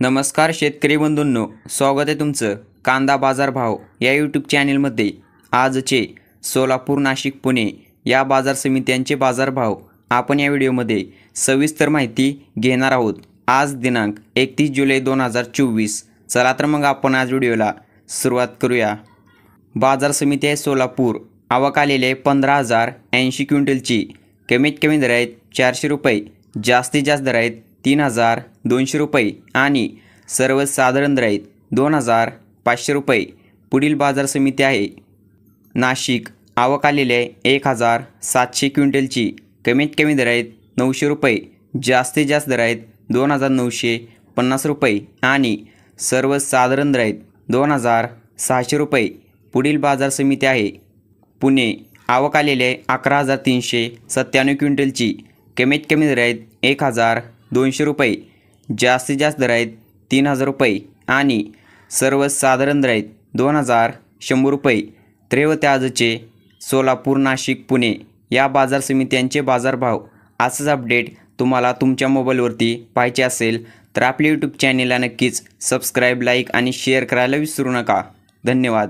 नमस्कार शेतकरी बंधूंनो, स्वागत आहे तुमचं कांदा बाजार भाव या यूट्यूब चॅनलमध्ये। आजचे सोलापूर, नाशिक, पुणे या बाजार समित्यांचे बाजारभाव आपण या व्हिडिओमध्ये सविस्तर माहिती घेणार आहोत। आज दिनांक 31 जुलै 2024। चला तर मग आपण आज व्हिडिओला सुरुवात करूया। बाजार समिती आहे सोलापूर, आवक आलेली आहे 15,080 क्विंटलची। कमीत कमी दर आहेत 400 रुपये, जास्तीत जास्त दर आहेत 3,200 रुपये आणि सर्वसाधारण दर आहेत 2,500 रुपये। पुढील बाजार समिती आहे नाशिक, आवक आलेली आहे 1,700 क्विंटलची। कमीत कमी दर आहेत 900 रुपये, जास्तीत जास्त दर आहेत 2,950 रुपये आणि सर्वसाधारण दर आहेत 2,600 रुपये। पुढील बाजार समिती आहे पुणे, आवक आलेली आहे 11,397 क्विंटलची। कमीत कमी दर आहेत 1,200 रुपये, जास्तीत जास्त दर आहेत 3,000 रुपये आणि सर्वसाधारण दर आहेत 2,100 रुपये। तर हे होते आजचे सोलापूर, नाशिक, पुणे या बाजार समित्यांचे बाजारभाव। असंच अपडेट तुम्हाला तुमच्या मोबाईलवरती पाहायचे असेल तर आपल्या यूट्यूब चॅनेलला नक्कीच सबस्क्राईब, लाईक आणि शेअर करायला विसरू नका। धन्यवाद।